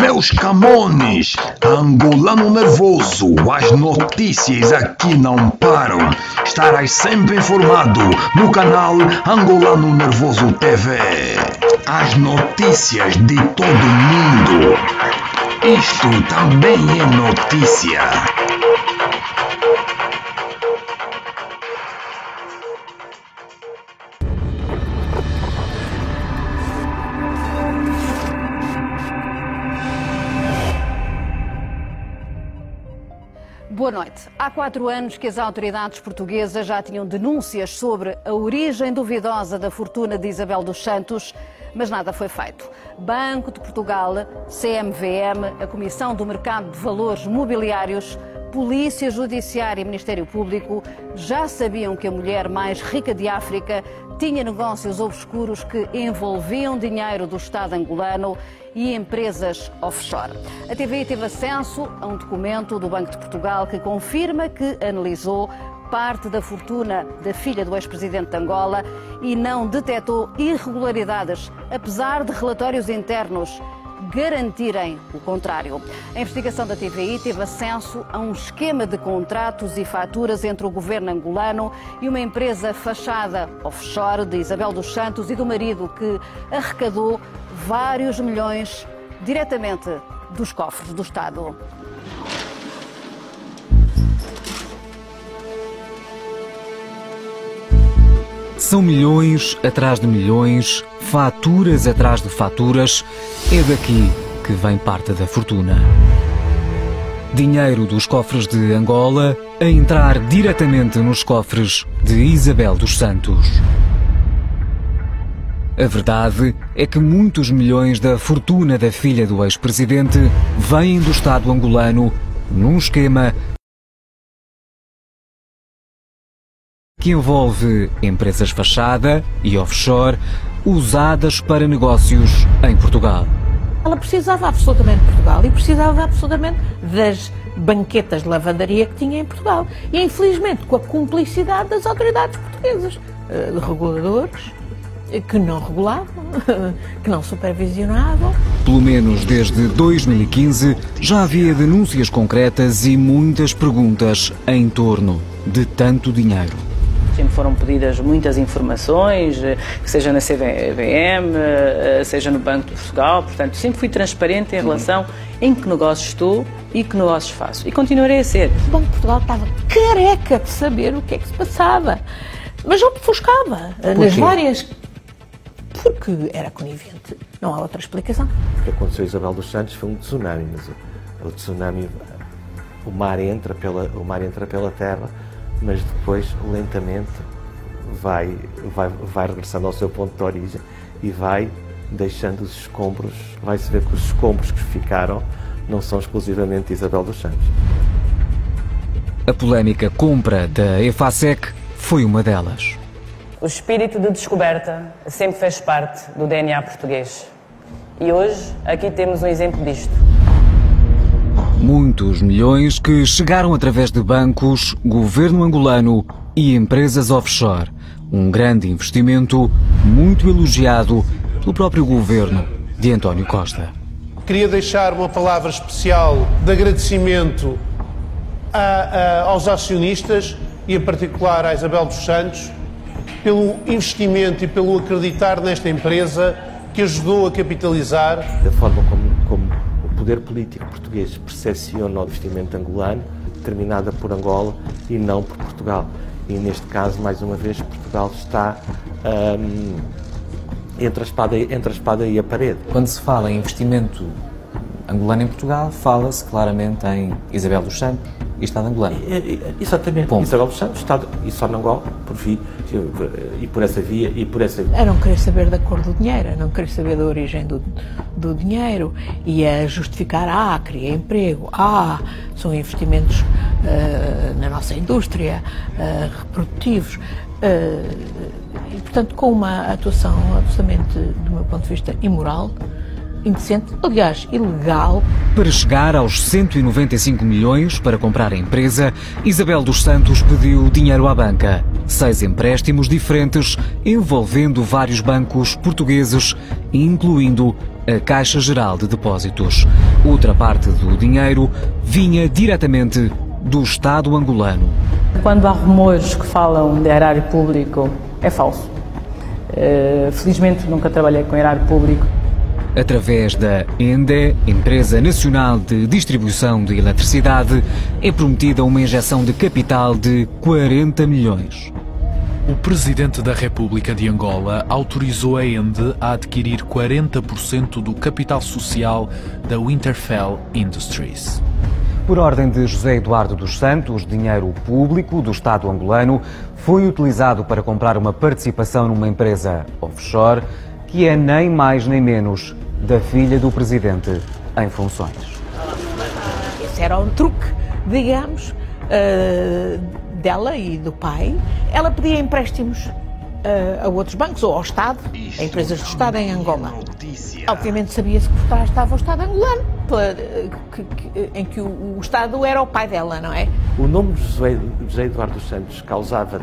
Meus Camones, angolano nervoso, as notícias aqui não param. Estarás sempre informado no canal Angolano Nervoso TV. As notícias de todo mundo. Isto também é notícia. Boa noite. Há 4 anos que as autoridades portuguesas já tinham denúncias sobre a origem duvidosa da fortuna de Isabel dos Santos, mas nada foi feito. Banco de Portugal, CMVM, a Comissão do Mercado de Valores Mobiliários, Polícia Judiciária e Ministério Público já sabiam que a mulher mais rica de África tinha negócios obscuros que envolviam dinheiro do Estado angolano e empresas offshore. A TVI teve acesso a um documento do Banco de Portugal que confirma que analisou parte da fortuna da filha do ex-presidente de Angola e não detectou irregularidades, apesar de relatórios internos garantirem o contrário. A investigação da TVI teve acesso a um esquema de contratos e faturas entre o governo angolano e uma empresa fachada offshore de Isabel dos Santos e do marido, que arrecadou vários milhões diretamente dos cofres do Estado. São milhões atrás de milhões, faturas atrás de faturas. É daqui que vem parte da fortuna. Dinheiro dos cofres de Angola a entrar diretamente nos cofres de Isabel dos Santos. A verdade é que muitos milhões da fortuna da filha do ex-presidente vêm do Estado angolano num esquema que envolve empresas fachada e offshore usadas para negócios em Portugal. Ela precisava absolutamente de Portugal e precisava absolutamente das banquetas de lavandaria que tinha em Portugal. E infelizmente com a cumplicidade das autoridades portuguesas, de reguladores, que não regulavam, que não supervisionavam. Pelo menos desde 2015 já havia denúncias concretas e muitas perguntas em torno de tanto dinheiro. Sempre foram pedidas muitas informações, seja na CVM, seja no Banco de Portugal, portanto sempre fui transparente em relação em que negócios estou e que negócios faço. E continuarei a ser. O Banco de Portugal estava careca de saber o que é que se passava, mas ofuscava nas várias... Porque era conivente, não há outra explicação. O que aconteceu a Isabel dos Santos foi um tsunami, mas o tsunami, o mar entra pela terra, mas depois lentamente vai regressando ao seu ponto de origem e vai deixando os escombros. Vai-se ver que os escombros que ficaram não são exclusivamente de Isabel dos Santos. A polémica compra da EFASEC foi uma delas. O espírito de descoberta sempre fez parte do DNA português. E hoje, aqui temos um exemplo disto. Muitos milhões que chegaram através de bancos, governo angolano e empresas offshore. Um grande investimento, muito elogiado pelo próprio governo de António Costa. Queria deixar uma palavra especial de agradecimento aos acionistas e, em particular, à Isabel dos Santos, pelo investimento e pelo acreditar nesta empresa que ajudou a capitalizar. Da forma como o poder político português percepciona o investimento angolano, determinada por Angola e não por Portugal. E neste caso, mais uma vez, Portugal está entre a espada e a parede. Quando se fala em investimento angolano em Portugal, fala-se claramente em Isabel dos Santos e Estado angolano. Exatamente. Ponto. Isabel dos Santos, Estado e só na Angola, e por essa via e por essa... A não querer saber da cor do dinheiro, a não querer saber da origem do dinheiro e a justificar, cria emprego, são investimentos na nossa indústria, reprodutivos. E, portanto, com uma atuação absolutamente, do meu ponto de vista, imoral, indecente, aliás, ilegal. Para chegar aos 195 milhões para comprar a empresa, Isabel dos Santos pediu dinheiro à banca. 6 empréstimos diferentes envolvendo vários bancos portugueses, incluindo a Caixa Geral de Depósitos. Outra parte do dinheiro vinha diretamente do Estado angolano. Quando há rumores que falam de erário público, é falso. Felizmente nunca trabalhei com erário público. Através da ENDE, Empresa Nacional de Distribuição de Eletricidade, é prometida uma injeção de capital de 40 milhões. O Presidente da República de Angola autorizou a ENDE a adquirir 40% do capital social da Winterfell Industries. Por ordem de José Eduardo dos Santos, dinheiro público do Estado angolano foi utilizado para comprar uma participação numa empresa offshore que é nem mais nem menos da filha do Presidente em funções. Esse era um truque, digamos, dela e do pai. Ela pedia empréstimos a outros bancos ou ao Estado, a empresas do Estado em Angola. Obviamente sabia-se que por trás estava o Estado angolano, em que o Estado era o pai dela, não é? O nome de José Eduardo dos Santos causava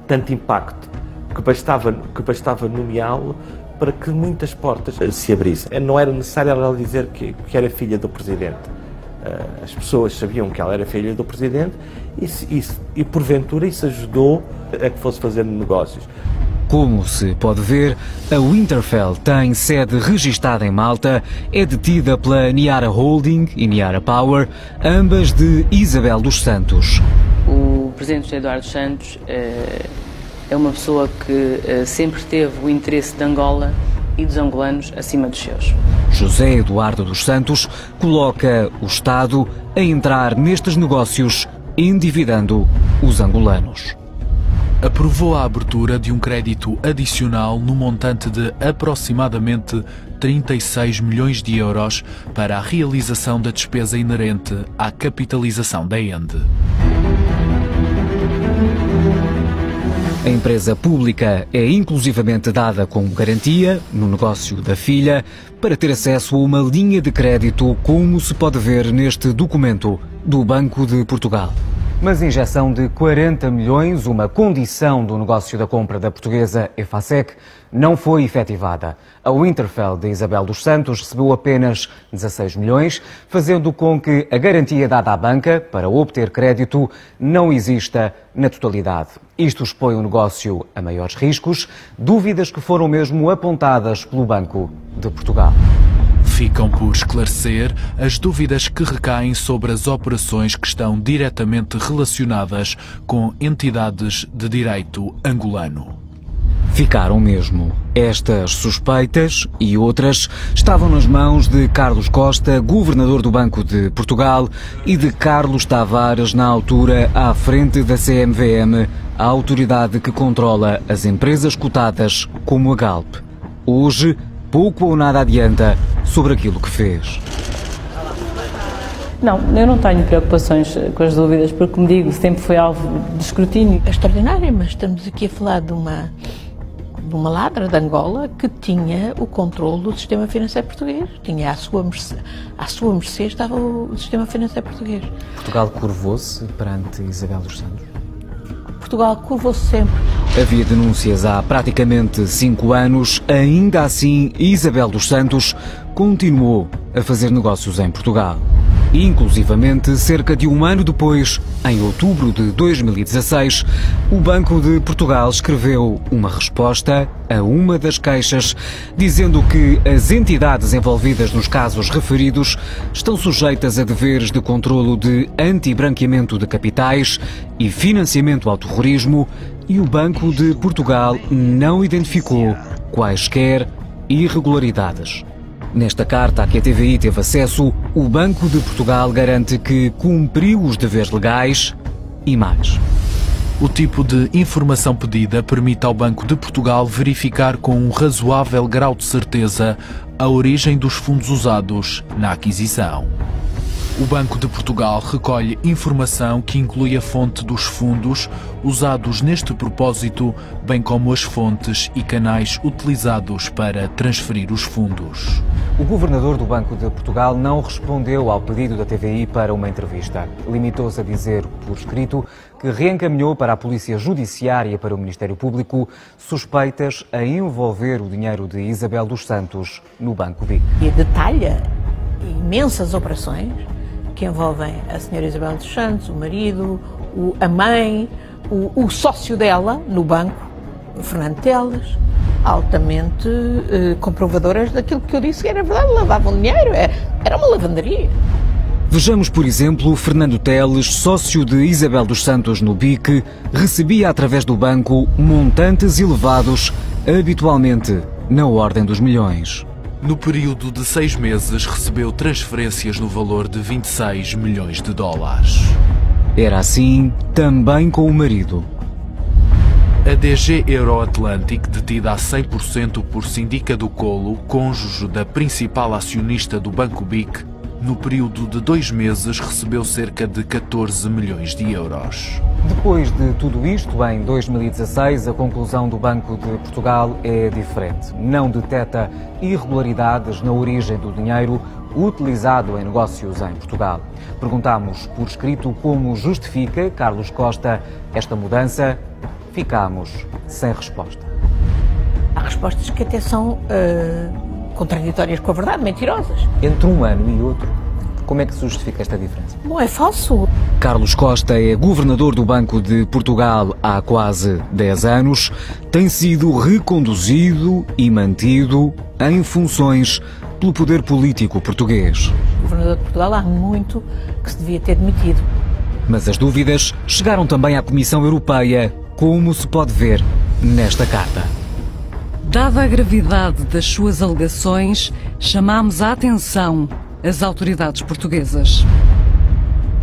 tanto impacto que bastava nomeá-lo para que muitas portas se abrissem. Não era necessário ela dizer que era filha do Presidente. As pessoas sabiam que ela era filha do Presidente e porventura isso ajudou a que fosse fazer negócios. Como se pode ver, a Winterfell tem sede registada em Malta, é detida pela Niara Holding e Niara Power, ambas de Isabel dos Santos. O Presidente José Eduardo dos Santos é uma pessoa que sempre teve o interesse de Angola e dos angolanos acima dos seus. José Eduardo dos Santos coloca o Estado a entrar nestes negócios, endividando os angolanos. Aprovou a abertura de um crédito adicional no montante de aproximadamente 36 milhões de euros para a realização da despesa inerente à capitalização da ENDE. A empresa pública é inclusivamente dada como garantia, no negócio da filha, para ter acesso a uma linha de crédito, como se pode ver neste documento do Banco de Portugal. Mas a injeção de 40 milhões, uma condição do negócio da compra da portuguesa Efacec, não foi efetivada. A Winterfell de Isabel dos Santos recebeu apenas 16 milhões, fazendo com que a garantia dada à banca para obter crédito não exista na totalidade. Isto expõe o negócio a maiores riscos, dúvidas que foram mesmo apontadas pelo Banco de Portugal. Ficam por esclarecer as dúvidas que recaem sobre as operações que estão diretamente relacionadas com entidades de direito angolano. Ficaram mesmo. Estas suspeitas e outras estavam nas mãos de Carlos Costa, governador do Banco de Portugal, e de Carlos Tavares, na altura à frente da CMVM, a autoridade que controla as empresas cotadas como a Galp. Hoje, pouco ou nada adianta sobre aquilo que fez. Não, eu não tenho preocupações com as dúvidas, porque, como digo, sempre foi alvo de escrutínio. É extraordinário, mas estamos aqui a falar de uma ladra de Angola que tinha o controle do sistema financeiro português. Tinha à sua mercê estava o sistema financeiro português. Portugal curvou-se perante Isabel dos Santos? Portugal curvou-se sempre. Havia denúncias há praticamente 5 anos, ainda assim Isabel dos Santos continuou a fazer negócios em Portugal. Inclusivamente, cerca de um ano depois, em outubro de 2016, o Banco de Portugal escreveu uma resposta a uma das queixas, dizendo que as entidades envolvidas nos casos referidos estão sujeitas a deveres de controlo de anti-branqueamento de capitais e financiamento ao terrorismo, e o Banco de Portugal não identificou quaisquer irregularidades. Nesta carta a que a TVI teve acesso, o Banco de Portugal garante que cumpriu os deveres legais e mais. O tipo de informação pedida permite ao Banco de Portugal verificar com um razoável grau de certeza a origem dos fundos usados na aquisição. O Banco de Portugal recolhe informação que inclui a fonte dos fundos usados neste propósito, bem como as fontes e canais utilizados para transferir os fundos. O governador do Banco de Portugal não respondeu ao pedido da TVI para uma entrevista. Limitou-se a dizer por escrito que reencaminhou para a Polícia Judiciária e para o Ministério Público suspeitas a envolver o dinheiro de Isabel dos Santos no Banco BIC. E detalha imensas operações que envolvem a senhora Isabel dos Santos, o marido, a mãe, o sócio dela no banco, o Fernando Teles, altamente comprovadoras daquilo que eu disse que era verdade, lavavam dinheiro, era uma lavandaria. Vejamos, por exemplo, Fernando Teles, sócio de Isabel dos Santos no BIC, recebia através do banco montantes elevados, habitualmente na ordem dos milhões. No período de 6 meses, recebeu transferências no valor de 26 milhões de dólares. Era assim também com o marido. A DG Euroatlantic, detida a 100% por Sindica do Colo, cônjuge da principal acionista do Banco BIC, no período de 2 meses recebeu cerca de 14 milhões de euros. Depois de tudo isto, em 2016, a conclusão do Banco de Portugal é diferente. Não detecta irregularidades na origem do dinheiro utilizado em negócios em Portugal. Perguntámos por escrito como justifica Carlos Costa esta mudança. Ficámos sem resposta. Há respostas que até são contraditórias com a verdade, mentirosas. Entre um ano e outro, como é que se justifica esta diferença? Bom, é falso. Carlos Costa é governador do Banco de Portugal há quase 10 anos, tem sido reconduzido e mantido em funções pelo poder político português. O governador de Portugal há muito que se devia ter demitido. Mas as dúvidas chegaram também à Comissão Europeia, como se pode ver nesta carta. Dada a gravidade das suas alegações, chamamos a atenção às autoridades portuguesas.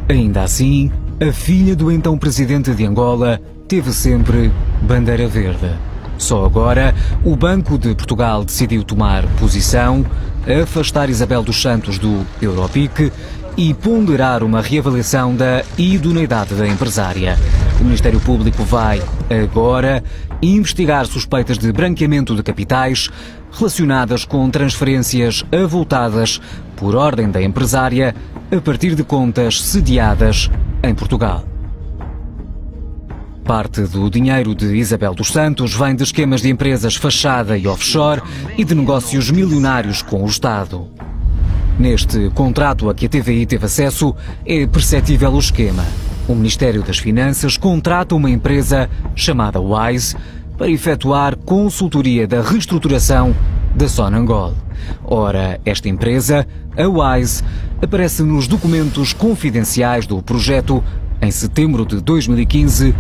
Ainda assim, a filha do então presidente de Angola teve sempre bandeira verde. Só agora, o Banco de Portugal decidiu tomar posição, afastar Isabel dos Santos do Europic e ponderar uma reavaliação da idoneidade da empresária. O Ministério Público vai, agora, investigar suspeitas de branqueamento de capitais relacionadas com transferências avultadas por ordem da empresária a partir de contas sediadas em Portugal. Parte do dinheiro de Isabel dos Santos vem de esquemas de empresas fachada e offshore e de negócios milionários com o Estado. Neste contrato a que a TVI teve acesso, é perceptível o esquema. O Ministério das Finanças contrata uma empresa chamada Wise para efetuar consultoria da reestruturação da Sonangol. Ora, esta empresa, a Wise, aparece nos documentos confidenciais do projeto em setembro de 2015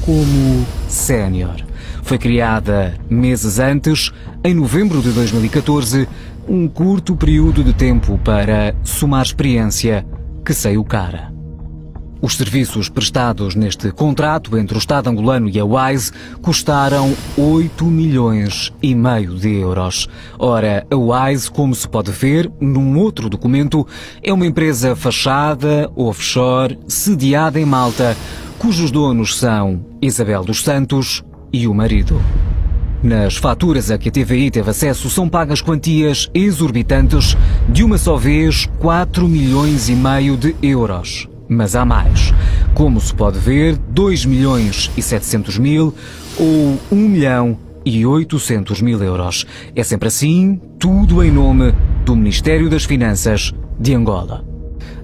como sénior. Foi criada meses antes, em novembro de 2014, um curto período de tempo para somar experiência que saiu cara. Os serviços prestados neste contrato entre o Estado angolano e a Wise custaram 8,5 milhões de euros. Ora, a Wise, como se pode ver num outro documento, é uma empresa fachada, offshore, sediada em Malta, cujos donos são Isabel dos Santos e o marido. Nas faturas a que a TVI teve acesso são pagas quantias exorbitantes de uma só vez 4,5 milhões de euros. Mas há mais. Como se pode ver, 2.700.000 ou 1.800.000 euros. É sempre assim, tudo em nome do Ministério das Finanças de Angola.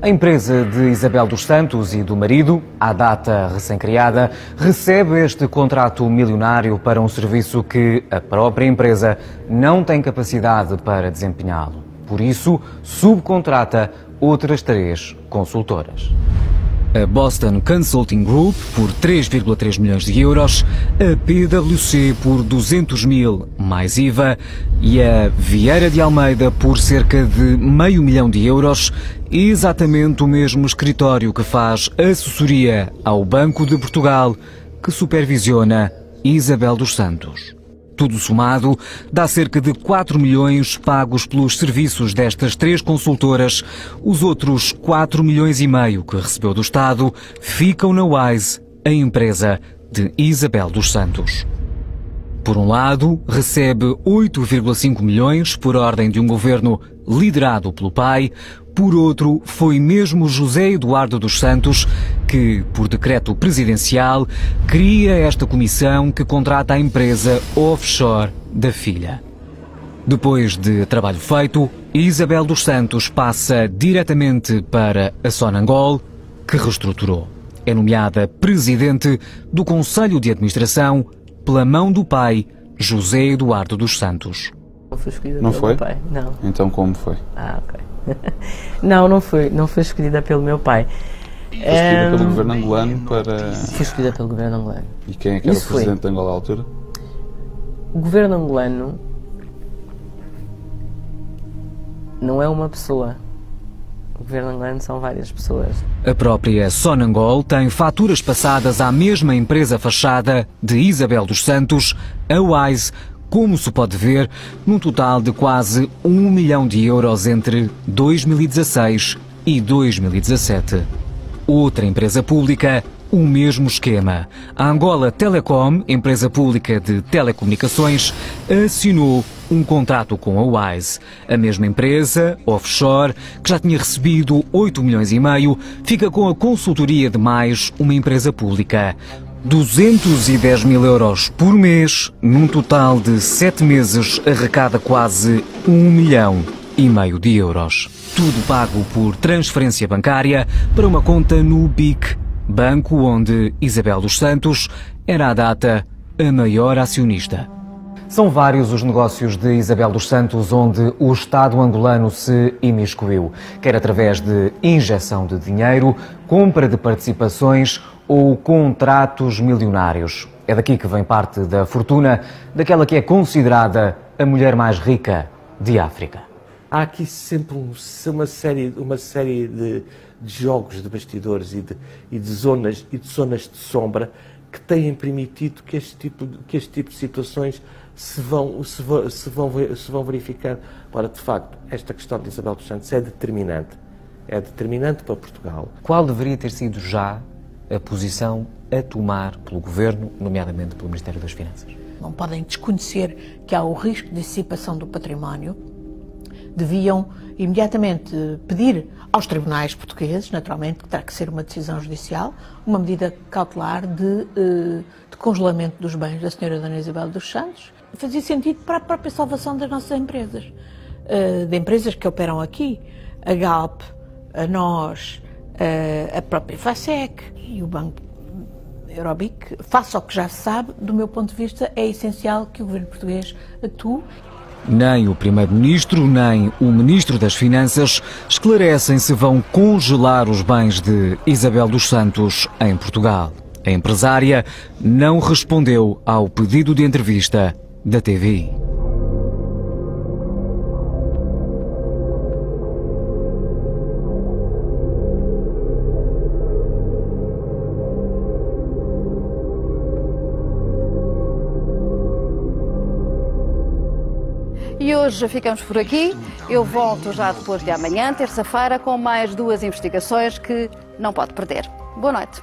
A empresa de Isabel dos Santos e do marido, à data recém-criada, recebe este contrato milionário para um serviço que a própria empresa não tem capacidade para desempenhá-lo. Por isso, subcontrata outras 3 consultoras. A Boston Consulting Group por 3,3 milhões de euros, a PwC por 200.000 mais IVA e a Vieira de Almeida por cerca de €500 mil, exatamente o mesmo escritório que faz assessoria ao Banco de Portugal, que supervisiona Isabel dos Santos. Tudo somado, dá cerca de 4 milhões pagos pelos serviços destas 3 consultoras. Os outros 4,5 milhões que recebeu do Estado ficam na Wise, a empresa de Isabel dos Santos. Por um lado, recebe 8,5 milhões por ordem de um governo liderado pelo pai. Por outro, foi mesmo José Eduardo dos Santos que, por decreto presidencial, cria esta comissão que contrata a empresa offshore da filha. Depois de trabalho feito, Isabel dos Santos passa diretamente para a Sonangol, que reestruturou. É nomeada presidente do Conselho de Administração pela mão do pai, José Eduardo dos Santos. Não foi escolhida Não pelo foi? meu pai, não. Então como foi? Ah, ok. Não foi escolhida pelo meu pai. Foi escolhida pelo governo angolano para... Foi escolhida pelo governo angolano. E quem é que era o presidente de Angola à altura? O governo angolano não é uma pessoa. O governo angolano são várias pessoas. A própria Sonangol tem faturas passadas à mesma empresa fachada de Isabel dos Santos, a Wise, como se pode ver, num total de quase 1 milhão de euros entre 2016 e 2017. Outra empresa pública, o mesmo esquema. A Angola Telecom, empresa pública de telecomunicações, assinou um contrato com a Wise. A mesma empresa, offshore, que já tinha recebido 8,5 milhões, fica com a consultoria de mais uma empresa pública. 210 mil euros por mês, num total de 7 meses, arrecada quase 1,5 milhão de euros. Tudo pago por transferência bancária para uma conta no BIC, banco onde Isabel dos Santos era à data a maior acionista. São vários os negócios de Isabel dos Santos onde o Estado angolano se imiscuiu, quer através de injeção de dinheiro, compra de participações ou contratos milionários. É daqui que vem parte da fortuna daquela que é considerada a mulher mais rica de África. Há aqui sempre uma série de jogos de bastidores e de zonas de sombra que têm permitido que este tipo de situações se vão verificar. Ora, de facto, esta questão de Isabel dos Santos é determinante para Portugal. Qual deveria ter sido já a posição a tomar pelo Governo, nomeadamente pelo Ministério das Finanças? Não podem desconhecer que há o risco de dissipação do património. Deviam imediatamente pedir aos tribunais portugueses, naturalmente, que terá que ser uma decisão judicial, uma medida cautelar de congelamento dos bens da senhora Dona Isabel dos Santos. Fazia sentido para a própria salvação das nossas empresas, de empresas que operam aqui, a Galp, a nós, a própria FASEC e o Banco Eurobic. Face ao que já se sabe, do meu ponto de vista, é essencial que o governo português atue. Nem o Primeiro-Ministro, nem o Ministro das Finanças esclarecem se vão congelar os bens de Isabel dos Santos em Portugal. A empresária não respondeu ao pedido de entrevista da TVI. E hoje ficamos por aqui. Eu volto já depois de amanhã, terça-feira, com mais 2 investigações que não pode perder. Boa noite.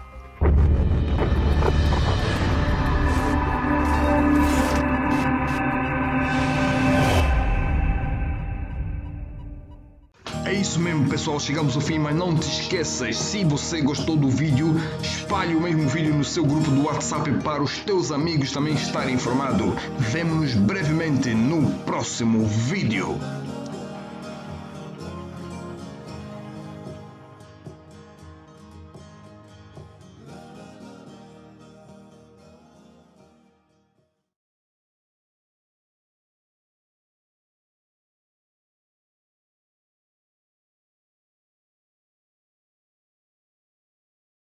É isso mesmo, pessoal, chegamos ao fim, mas não te esqueças, se você gostou do vídeo, espalhe o mesmo vídeo no seu grupo do WhatsApp para os teus amigos também estarem informados. Vemo-nos brevemente no próximo vídeo.